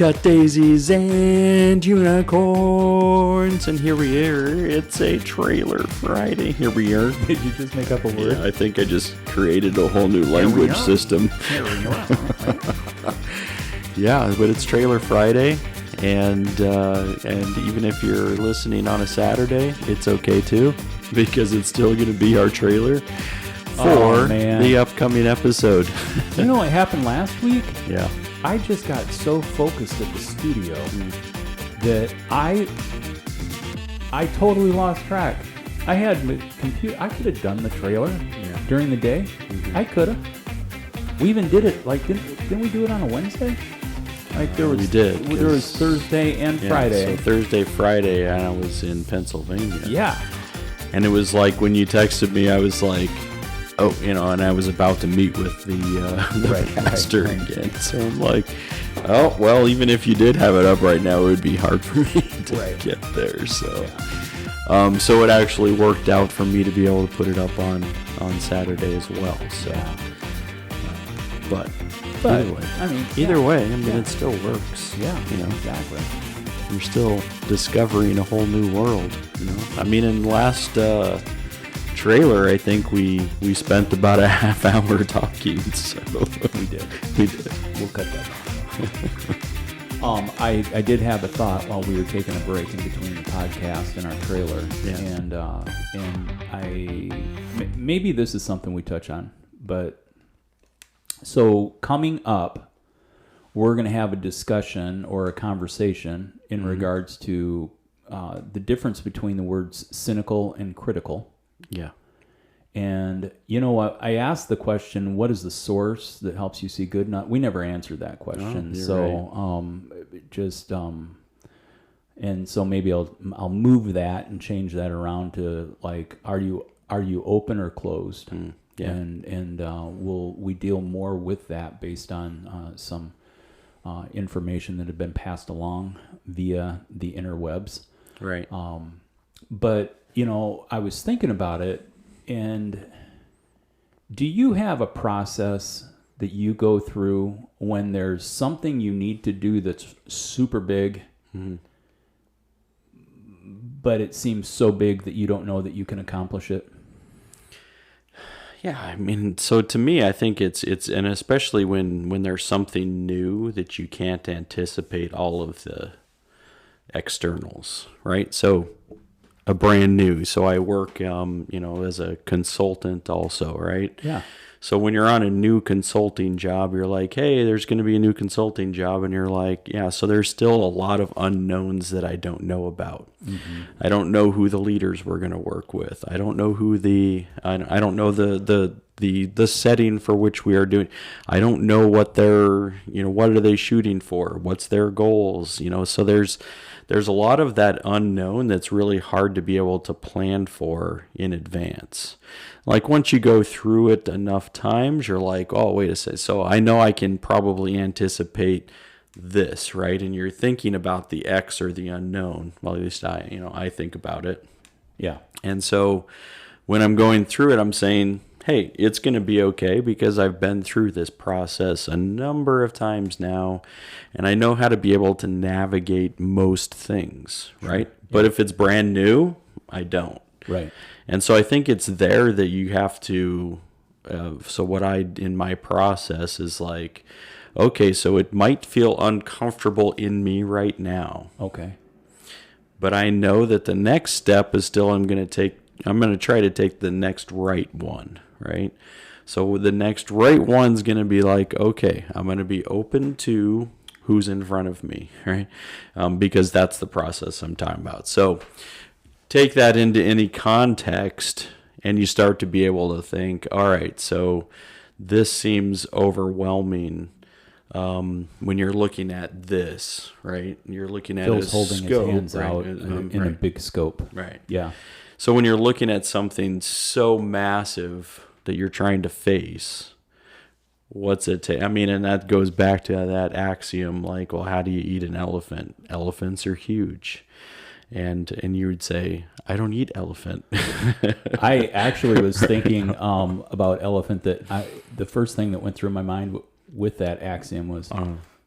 cut daisies and unicorns. And here we are. It's a trailer Friday. Here we are. Did you just make up a word? Yeah, I think I just created a whole new language system. Yeah, but it's Trailer Friday. And even if you're listening on a Saturday, it's okay too, because it's still going to be our trailer for the upcoming episode. You know what happened last week? Yeah. I just got so focused at the studio that I totally lost track. I had my computer. I could have done the trailer during the day. Mm-hmm. I could have. We even did it. Like, didn't we do it on a Wednesday? Like we did. There was Thursday and Friday. So Thursday, Friday, I was in Pennsylvania. Yeah. And it was like when you texted me, I was like, oh, and I was about to meet with the pastor again. So I'm like, oh, well, even if you did have it up right now, it would be hard for me to get there. So, so it actually worked out for me to be able to put it up on Saturday as well. So, but either way, it still works. Yeah, exactly. You're still discovering a whole new world. I mean, in last trailer, I think we spent about a half hour talking. So we did. We'll cut that off. I did have a thought while we were taking a break in between the podcast and our trailer, and maybe this is something we touch on, but. So coming up, we're going to have a discussion or a conversation in regards to the difference between the words cynical and critical. Yeah. And you know what? I asked the question, what is the source that helps you see good? We never answered that question. And so maybe I'll move that and change that around to like, are you open or closed? Yeah. And we deal more with that based on some information that had been passed along via the interwebs. Right. But, I was thinking about it, and do you have a process that you go through when there's something you need to do that's super big, but it seems so big that you don't know that you can accomplish it? Yeah, I mean, so to me, I think it's and especially when there's something new that you can't anticipate all of the externals, right? So a brand new. So I work, as a consultant also, right? Yeah. So when you're on a new consulting job, you're like, hey, there's going to be a new consulting job. And you're like, yeah, so there's still a lot of unknowns that I don't know about. Mm-hmm. I don't know who the leaders we're going to work with. I don't know who I don't know the setting for which we are doing. I don't know what what are they shooting for? What's their goals? So there's a lot of that unknown that's really hard to be able to plan for in advance. Like once you go through it enough times, you're like, oh, wait a second. So I know I can probably anticipate this, right? And you're thinking about the X or the unknown. Well, at least I think about it. Yeah. And so when I'm going through it, I'm saying, hey, it's going to be okay because I've been through this process a number of times now, and I know how to be able to navigate most things, right? Yeah. But if it's brand new, I don't. Right. And so I think it's there that you have to, so what in my process is like, okay, so it might feel uncomfortable in me right now. Okay. But I know that the next step is still I'm going to try to take the next right one, right? So the next right one's going to be like, okay, I'm going to be open to who's in front of me, right? Because that's the process I'm talking about. So take that into any context and you start to be able to think, all right, so this seems overwhelming when you're looking at this, right? You're looking at Phil's holding scope, his hands right? out in a big scope. Right. Yeah. So when you're looking at something so massive that you're trying to face, what's it take? I mean, and that goes back to that axiom, like, well, how do you eat an elephant? Elephants are huge. And you would say, I don't eat elephant. I actually was thinking about elephant, that the first thing that went through my mind with that axiom was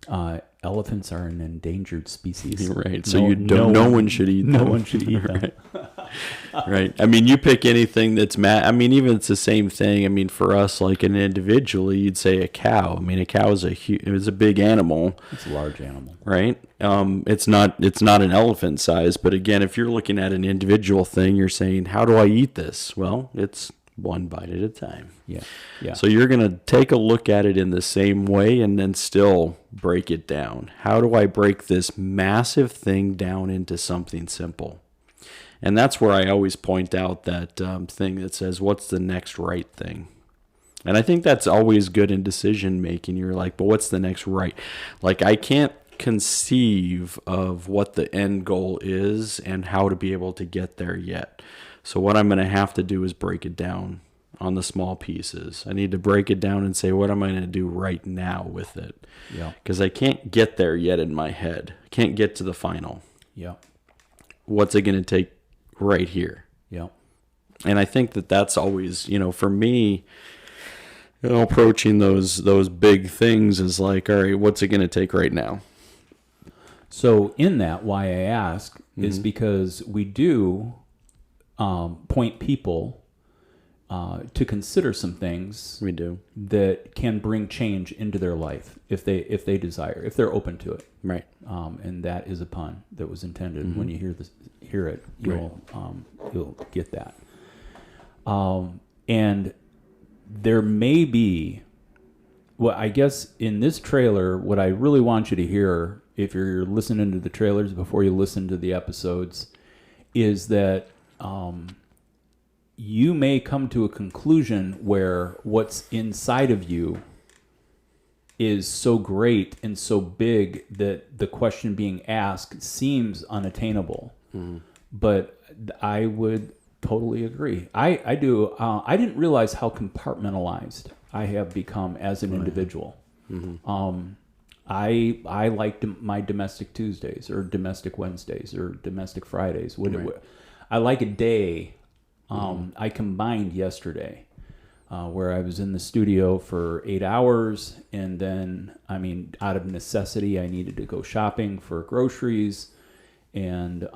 Elephants are an endangered species. Right. So no one should eat them. No one should eat them. Right. I mean, you pick anything that's I mean, even it's the same thing. I mean, for us, like an individually, you'd say a cow. I mean, a cow is a big animal. It's a large animal. Right. It's not an elephant size, but again, if you're looking at an individual thing, you're saying, how do I eat this? Well, it's one bite at a time. Yeah. Yeah. So you're going to take a look at it in the same way and then still break it down. How do I break this massive thing down into something simple? And that's where I always point out that thing that says, what's the next right thing? And I think that's always good in decision making. You're like, but what's the next right? Like, I can't conceive of what the end goal is and how to be able to get there yet. So what I'm going to have to do is break it down on the small pieces. I need to break it down and say, what am I going to do right now with it? Yeah. Because I can't get there yet in my head. I can't get to the final. Yeah. What's it going to take right here? Yeah. And I think that that's always, for me, approaching those big things is like, all right, what's it going to take right now? So in that, why I ask is because we do point people to consider some things We do. that can bring change into their life if they desire, if they're open to it. Right. And that is a pun that was intended. When you hear it, you'll get that. And there may be, well, I guess in this trailer, what I really want you to hear, if you're listening to the trailers before you listen to the episodes, is that you may come to a conclusion where what's inside of you is so great and so big that the question being asked seems unattainable. But I would totally agree. I do. I didn't realize how compartmentalized I have become as an individual. I liked my domestic Tuesdays or domestic Wednesdays or domestic Fridays. I like a day. I combined yesterday where I was in the studio for 8 hours, and then, out of necessity, I needed to go shopping for groceries, and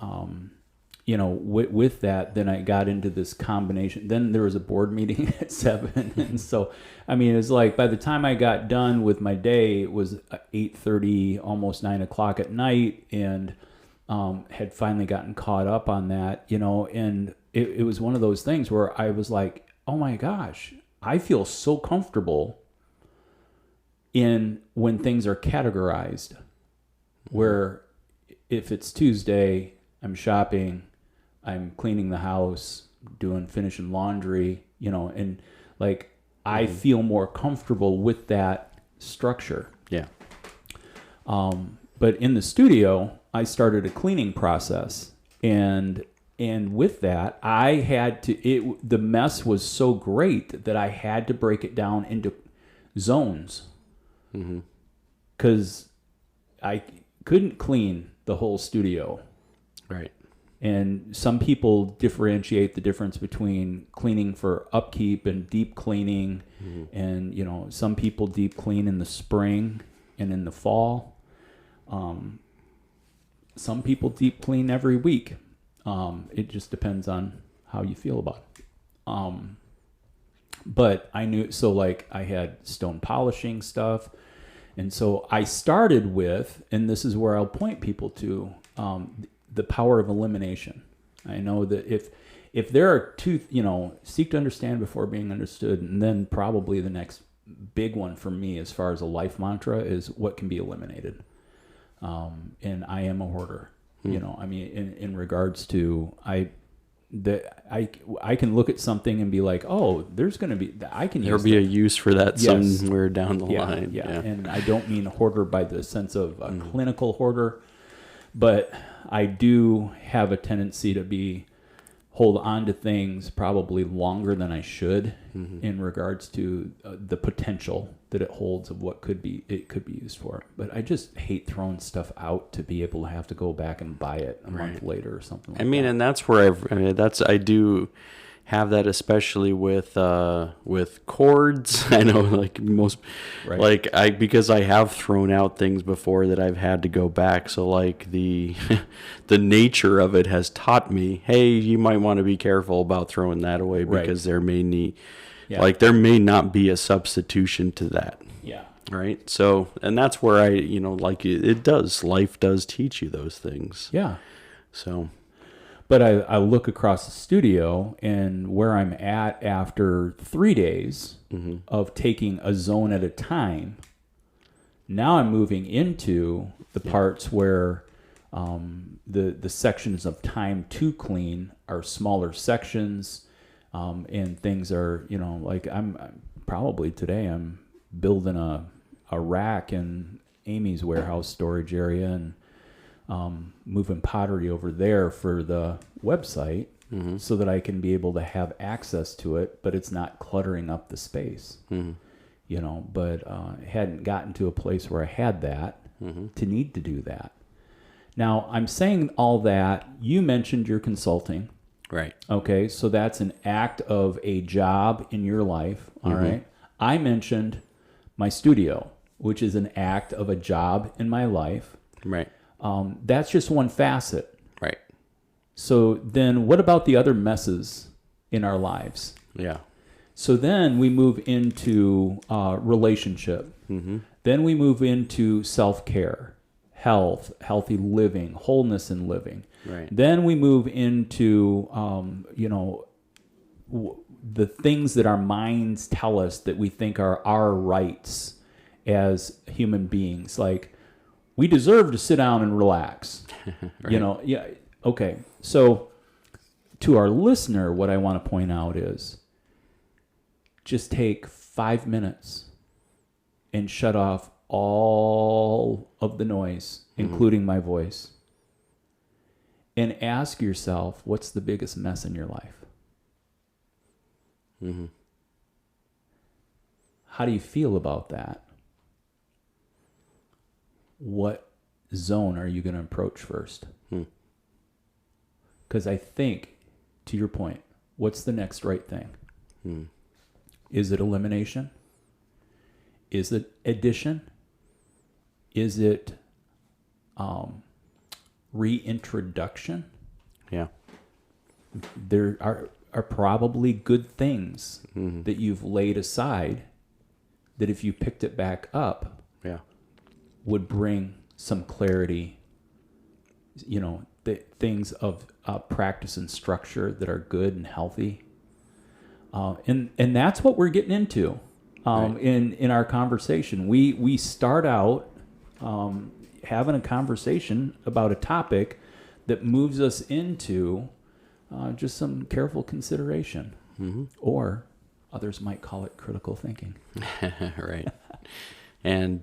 with that, then I got into this combination. Then there was a board meeting at 7, and so it was like by the time I got done with my day, it was 8:30, almost 9 o'clock at night, and had finally gotten caught up on that, and it was one of those things where I was like, oh my gosh, I feel so comfortable in when things are categorized, where if it's Tuesday, I'm shopping, I'm cleaning the house, finishing laundry, and like I feel more comfortable with that structure. Yeah. But in the studio, I started a cleaning process, and with that, I had to. The mess was so great that I had to break it down into zones, because I couldn't clean the whole studio. Right. And some people differentiate the difference between cleaning for upkeep and deep cleaning. And, some people deep clean in the spring and in the fall. Some people deep clean every week. It just depends on how you feel about it. But I knew, so like I had stone polishing stuff. And so I started with, and this is where I'll point people to, the power of elimination. I know that if there are two, seek to understand before being understood, and then probably the next big one for me as far as a life mantra is what can be eliminated. And I am a hoarder, in regards to, I can look at something and be like, oh, there's going to be, there'll be a use for that somewhere down the line. Yeah. And I don't mean hoarder by the sense of a clinical hoarder, but I do have a tendency to hold on to things probably longer than I should in regards to the potential that it holds of what it could be used for. But I just hate throwing stuff out to be able to have to go back and buy it a month later or something like that. And that's where I do have that, especially with chords. I know, like most, Right. like because I have thrown out things before that I've had to go back. So like the the nature of it has taught me, hey, you might want to be careful about throwing that away Right. because there may Yeah. like there may not be a substitution to that. Yeah. Right. So, and that's where I, like it does, life does teach you those things. Yeah. So, But I look across the studio and where I'm at after 3 days of taking a zone at a time. Now I'm moving into the parts where the sections of time to clean are smaller sections, and things are, like I'm probably today I'm building a rack in Amy's warehouse storage area and moving pottery over there for the website so that I can be able to have access to it, but it's not cluttering up the space. But hadn't gotten to a place where I had that to need to do that. Now, I'm saying all that. You mentioned your consulting. right. Okay, so that's an act of a job in your life. All right. I mentioned my studio, which is an act of a job in my life. Right. That's just one facet. Right. So then what about the other messes in our lives? Yeah. So then we move into relationship. Then we move into self-care, health, healthy living, wholeness in living. Right. Then we move into, the things that our minds tell us that we think are our rights as human beings. Like, we deserve to sit down and relax. Right. Yeah. Okay. So to our listener, what I want to point out is just take 5 minutes and shut off all of the noise, including my voice, and ask yourself, what's the biggest mess in your life? How do you feel about that? What zone are you going to approach first? Because I think, to your point, what's the next right thing? Is it elimination? Is it addition? Is it reintroduction? Yeah. There are probably good things that you've laid aside that if you picked it back up Yeah. would bring some clarity, the things of practice and structure that are good and healthy. And that's what we're getting into in our conversation. We start out having a conversation about a topic that moves us into just some careful consideration, or others might call it critical thinking. Right. And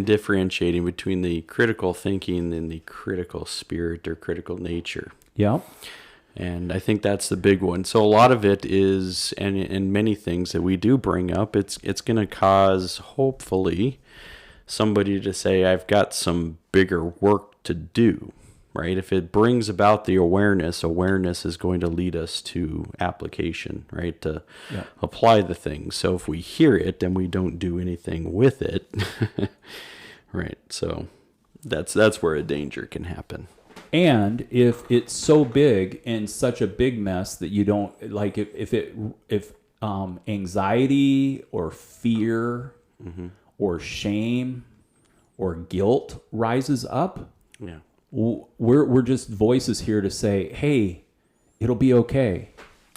differentiating between the critical thinking and the critical spirit or critical nature. Yeah. And I think that's the big one. So a lot of it is, and many things that we do bring up, it's going to cause, hopefully, somebody to say, I've got some bigger work to do, right? If it brings about the awareness is going to lead us to application, right? To apply the things. So if we hear it and we don't do anything with it, right? So that's where a danger can happen. And if it's so big and such a big mess that you don't like, if anxiety or fear or shame or guilt rises up, Yeah. we're just voices here to say, hey, it'll be okay.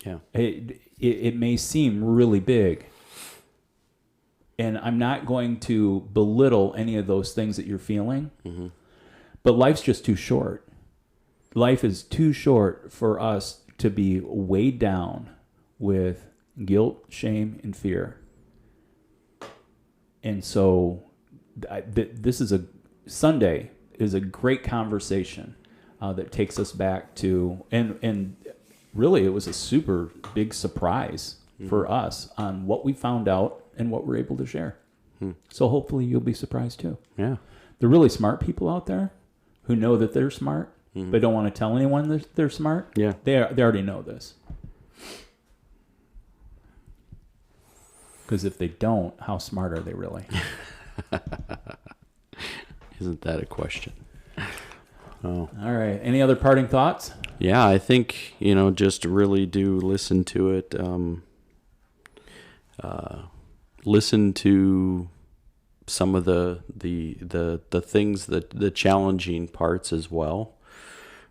Yeah. It may seem really big, and I'm not going to belittle any of those things that you're feeling, but life's just too short. Life is too short for us to be weighed down with guilt, shame, and fear. And so this is Sunday is a great conversation that takes us back to, and really it was a super big surprise for us on what we found out and what we're able to share. So hopefully you'll be surprised too. Yeah. The really smart people out there who know that they're smart, but don't want to tell anyone that they're smart. Yeah. They already know this. Because if they don't, how smart are they really? Isn't that a question? Oh. All right. Any other parting thoughts? Yeah, I think, just really do listen to it. Listen to some of the things, the challenging parts as well,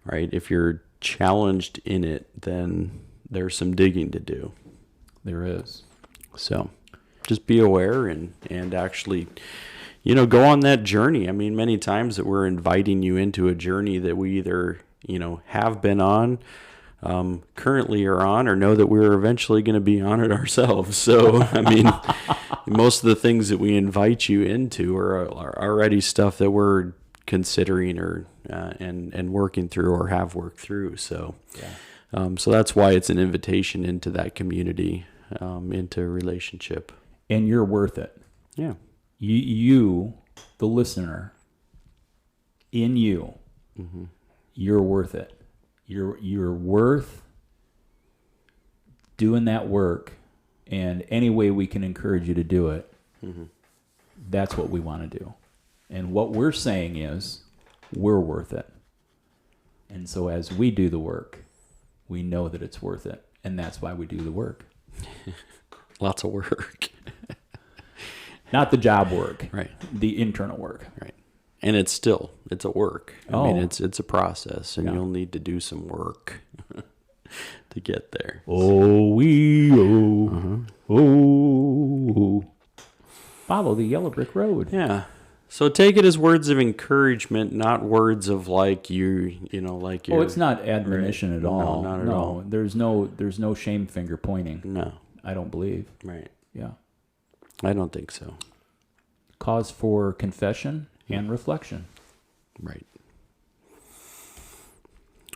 right? If you're challenged in it, then there's some digging to do. There is. So just be aware and actually, go on that journey. I mean, many times that we're inviting you into a journey that we either, have been on, currently are on, or know that we're eventually going to be on it ourselves. So, I mean, most of the things that we invite you into are already stuff that we're considering or and working through or have worked through. So, so that's why it's an invitation into that community, into a relationship. And you're worth it. Yeah. You, the listener, in you, you're worth it. You're worth doing that work, and any way we can encourage you to do it, that's what we want to do. And what we're saying is, we're worth it. And so as we do the work, we know that it's worth it, and that's why we do the work. Lots of work. Not the job work, right? The internal work, right? And it's a work. I mean, it's a process, and Yeah. you'll need to do some work to get there. Oh. Follow the yellow brick road. Yeah. So take it as words of encouragement, not words of like you like you're. Oh, it's not admonition at all. No, not at all. There's no shame finger pointing. No. I don't believe. Right. Yeah. I don't think so. Cause for confession and reflection. Right.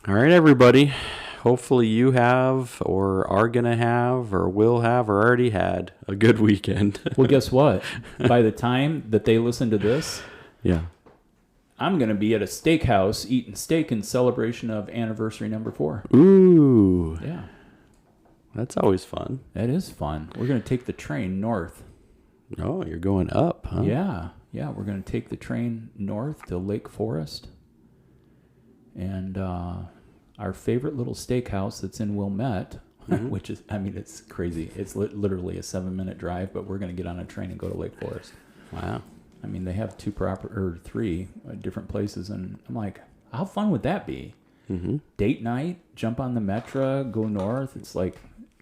All right, everybody. Hopefully you have or are going to have or will have or already had a good weekend. Well, guess what? By the time that they listen to this, yeah, I'm going to be at a steakhouse eating steak in celebration of anniversary number 4. Ooh. Yeah. That's always fun. That is fun. We're going to take the train north. Oh, you're going up, huh? Yeah. We're going to take the train north to Lake Forest. And our favorite little steakhouse that's in Wilmette, which is, it's crazy. It's literally a 7-minute drive, but we're going to get on a train and go to Lake Forest. Wow. They have 3 different places, and I'm like, how fun would that be? Date night, jump on the Metra, go north. It's like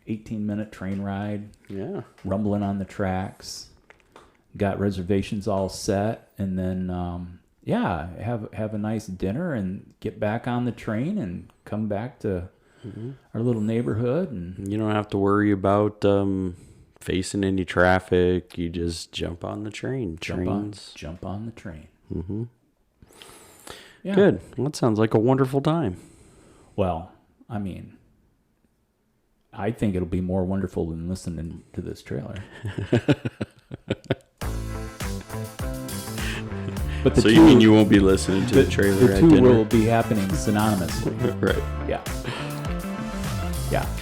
18-minute train ride. Yeah. Rumbling on the tracks. Got reservations all set, and then have a nice dinner and get back on the train and come back to our little neighborhood. And you don't have to worry about facing any traffic. You just jump on the train. Jump on the train. Yeah. Good. Well, that sounds like a wonderful time. Well, I think it'll be more wonderful than listening to this trailer. But so you mean you won't be listening to the trailer the at two dinner? will be happening synonymously. Right. Yeah.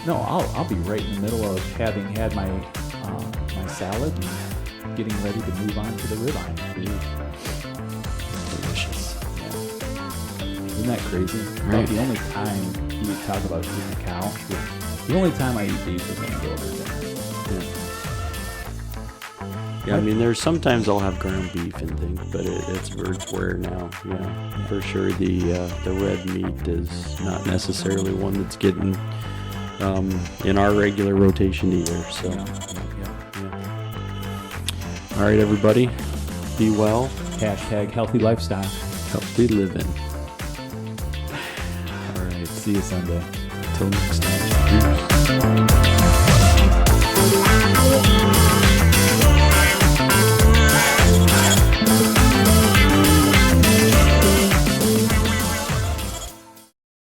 No, I'll be right in the middle of having had my my salad and getting ready to move on to the ribeye. Delicious. Yeah. Isn't that crazy? Right. The only time you talk about eating a cow, the only time I eat beef is when I go over there. Yeah, there's sometimes I'll have ground beef and things, but it's rare now. Yeah, for sure. The red meat is not necessarily one that's getting in our regular rotation either. So, All right, everybody, be well. # healthy lifestyle. Healthy living. All right, see you Sunday. Till next time.